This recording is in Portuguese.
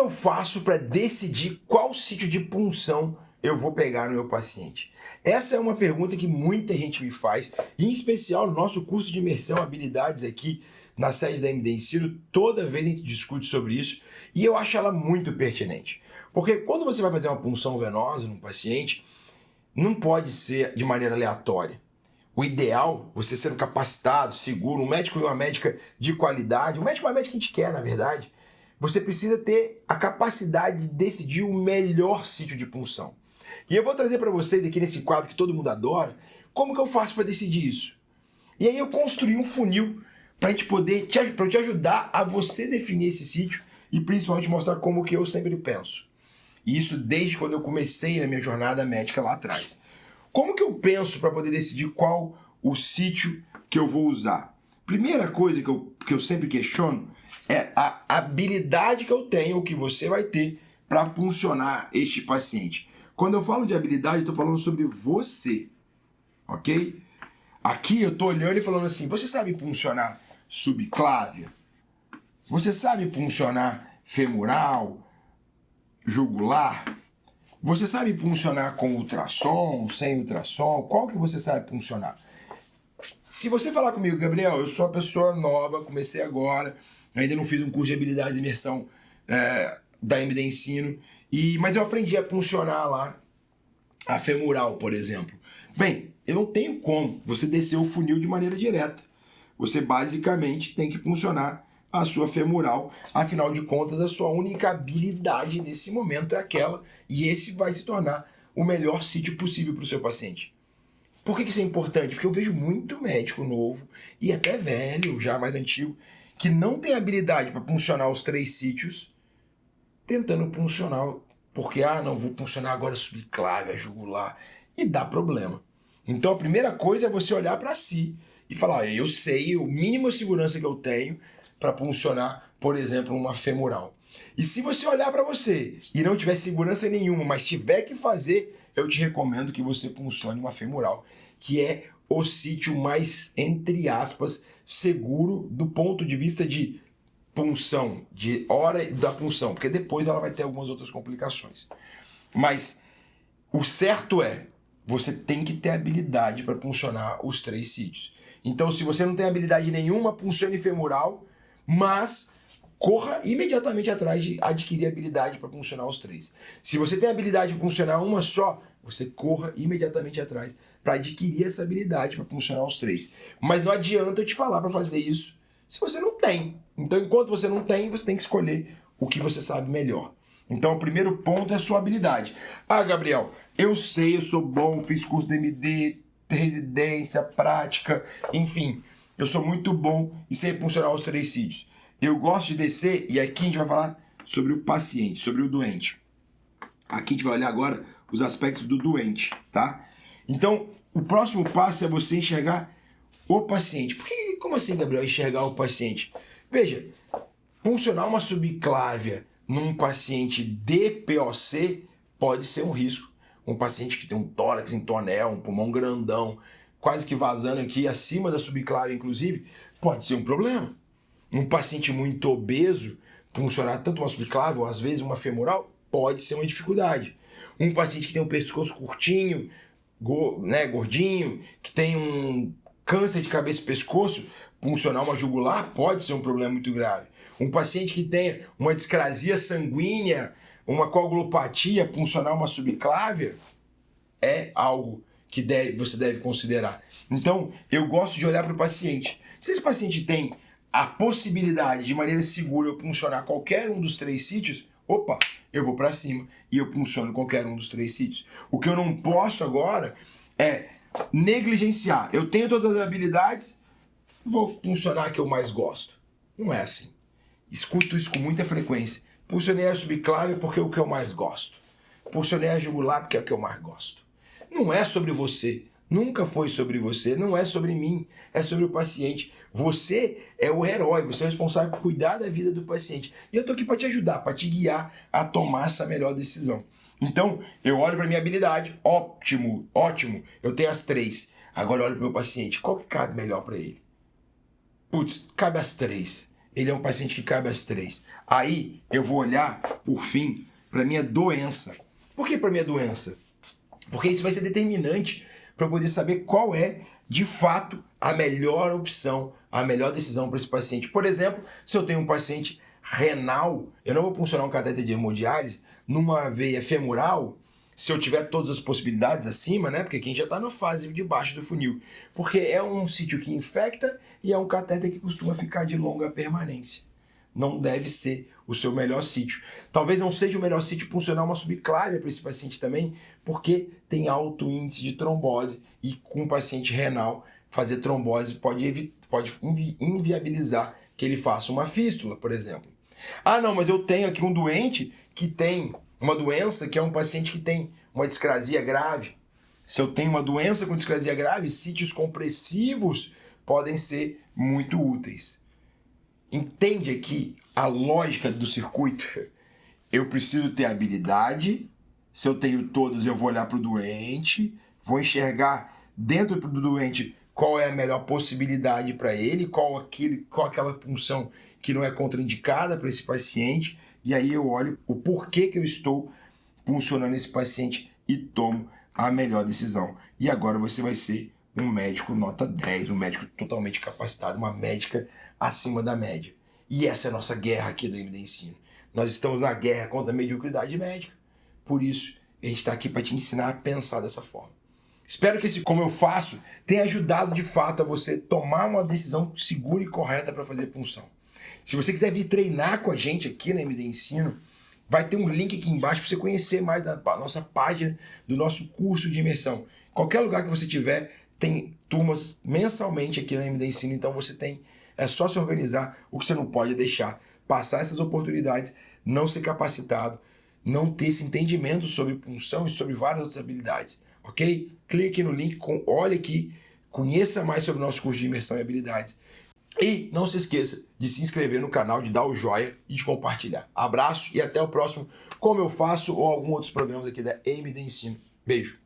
eu faço para decidir qual sítio de punção eu vou pegar no meu paciente? Essa é uma pergunta que muita gente me faz, e em especial no nosso curso de imersão habilidades aqui na sede da MD Ensino, toda vez a gente discute sobre isso, e eu acho ela muito pertinente. Porque quando você vai fazer uma punção venosa num paciente, não pode ser de maneira aleatória. O ideal, você sendo capacitado, seguro, um médico e uma médica de qualidade, um médico e uma médica que a gente quer, na verdade, você precisa ter a capacidade de decidir o melhor sítio de punção. E eu vou trazer para vocês aqui nesse quadro que todo mundo adora, como que eu faço para decidir isso. E aí eu construí um funil para eu te ajudar a você definir esse sítio e principalmente mostrar como que eu sempre penso. E isso desde quando eu comecei na minha jornada médica lá atrás. Como que eu penso para poder decidir qual o sítio que eu vou usar? Primeira coisa que eu sempre questiono é a habilidade que eu tenho ou que você vai ter para funcionar este paciente. Quando eu falo de habilidade, eu estou falando sobre você, ok? Aqui eu estou olhando e falando assim, você sabe puncionar subclávia? Você sabe puncionar femoral, jugular? Você sabe puncionar com ultrassom, sem ultrassom? Qual que você sabe puncionar? Se você falar comigo, Gabriel, eu sou uma pessoa nova, comecei agora, ainda não fiz um curso de habilidades de imersão da MD Ensino, mas eu aprendi a puncionar lá a femoral, por exemplo. Bem, eu não tenho como você descer o funil de maneira direta. Você basicamente tem que puncionar a sua femoral. Afinal de contas, a sua única habilidade nesse momento é aquela, e esse vai se tornar o melhor sítio possível para o seu paciente. Por que isso é importante? Porque eu vejo muito médico novo, e até velho, já mais antigo, que não tem habilidade para puncionar os 3 sítios, tentando puncionar, porque, não, vou puncionar agora subclávia, jugular, e dá problema. Então a primeira coisa é você olhar para si e falar, eu sei o mínimo de segurança que eu tenho para puncionar, por exemplo, uma femoral. E se você olhar para você e não tiver segurança nenhuma, mas tiver que fazer, eu te recomendo que você puncione uma femoral, que é o sítio mais, entre aspas, seguro do ponto de vista de punção, de hora da punção, porque depois ela vai ter algumas outras complicações. Mas o certo é, você tem que ter habilidade para puncionar os 3 sítios. Então, se você não tem habilidade nenhuma, puncione femoral, mas corra imediatamente atrás de adquirir habilidade para funcionar os 3. Se você tem habilidade para funcionar uma só, você corra imediatamente atrás para adquirir essa habilidade para funcionar os 3. Mas não adianta eu te falar para fazer isso se você não tem. Então, enquanto você não tem, você tem que escolher o que você sabe melhor. Então, o primeiro ponto é a sua habilidade. Gabriel, eu sei, eu sou bom, fiz curso de MD, residência, prática, enfim, eu sou muito bom e sei funcionar os 3 sítios. Eu gosto de descer, e aqui a gente vai falar sobre o paciente, sobre o doente. Aqui a gente vai olhar agora os aspectos do doente, tá? Então, o próximo passo é você enxergar o paciente. Como assim, Gabriel, enxergar o paciente? Veja, funcionar uma subclávia num paciente DPOC pode ser um risco. Um paciente que tem um tórax em tonel, um pulmão grandão, quase que vazando aqui acima da subclávia, inclusive, pode ser um problema. Um paciente muito obeso, funcionar tanto uma subclávia ou às vezes uma femoral, pode ser uma dificuldade. Um paciente que tem um pescoço curtinho, gordinho, que tem um câncer de cabeça e pescoço, funcionar uma jugular pode ser um problema muito grave. Um paciente que tenha uma discrasia sanguínea, uma coagulopatia, funcionar uma subclávia, é algo que você deve considerar. Então, eu gosto de olhar para o paciente. Se esse paciente tem a possibilidade de maneira segura eu funcionar qualquer um dos 3 sítios, eu vou para cima e eu funciono qualquer um dos 3 sítios. O que eu não posso agora é negligenciar. Eu tenho todas as habilidades, vou funcionar a que eu mais gosto. Não é assim. Escuto isso com muita frequência. Funcionei a subclávia porque é o que eu mais gosto. Funcionei a jugular porque é o que eu mais gosto. Não é sobre você. Nunca foi sobre você. Não é sobre mim. É sobre o paciente. Você é o herói. Você é o responsável por cuidar da vida do paciente. E eu estou aqui para te ajudar, para te guiar a tomar essa melhor decisão. Então, eu olho para minha habilidade. Ótimo. Eu tenho as 3. Agora eu olho para o meu paciente. Qual que cabe melhor para ele? Cabe as 3. Ele é um paciente que cabe as 3. Aí eu vou olhar por fim, para minha doença. Por que para minha doença? Porque isso vai ser determinante para eu poder saber qual é, de fato, a melhor opção, a melhor decisão para esse paciente. Por exemplo, se eu tenho um paciente renal, eu não vou funcionar um catéter de hemodiálise numa veia femoral, se eu tiver todas as possibilidades acima, né? Porque quem já está na fase de baixo do funil. Porque é um sítio que infecta e é um catéter que costuma ficar de longa permanência. Não deve ser o seu melhor sítio. Talvez não seja o melhor sítio funcionar uma subclávia para esse paciente também, porque tem alto índice de trombose e com um paciente renal fazer trombose pode inviabilizar que ele faça uma fístula, por exemplo. Ah, não, mas eu tenho aqui um doente que tem uma doença que é um paciente que tem uma discrasia grave. Se eu tenho uma doença com discrasia grave, sítios compressivos podem ser muito úteis. Entende aqui a lógica do circuito? Eu preciso ter habilidade. Se eu tenho todos, eu vou olhar para o doente, vou enxergar dentro do doente qual é a melhor possibilidade para ele, qual aquela punção que não é contraindicada para esse paciente, e aí eu olho o porquê que eu estou puncionando esse paciente e tomo a melhor decisão. E agora você vai ser um médico nota 10, um médico totalmente capacitado, uma médica acima da média. E essa é a nossa guerra aqui da MD Ensino. Nós estamos na guerra contra a mediocridade médica, por isso a gente está aqui para te ensinar a pensar dessa forma. Espero que esse Como Eu Faço tenha ajudado de fato a você tomar uma decisão segura e correta para fazer punção. Se você quiser vir treinar com a gente aqui na MD Ensino, vai ter um link aqui embaixo para você conhecer mais da nossa página do nosso curso de imersão. Qualquer lugar que você tiver, tem turmas mensalmente aqui na MD Ensino, então é só se organizar. O que você não pode é deixar passar essas oportunidades, não ser capacitado, não ter esse entendimento sobre punção e sobre várias outras habilidades, ok? Clique aqui no link, olhe aqui, conheça mais sobre o nosso curso de imersão e habilidades. E não se esqueça de se inscrever no canal, de dar o joia e de compartilhar. Abraço e até o próximo Como Eu Faço ou algum outros programas aqui da MD Ensino. Beijo!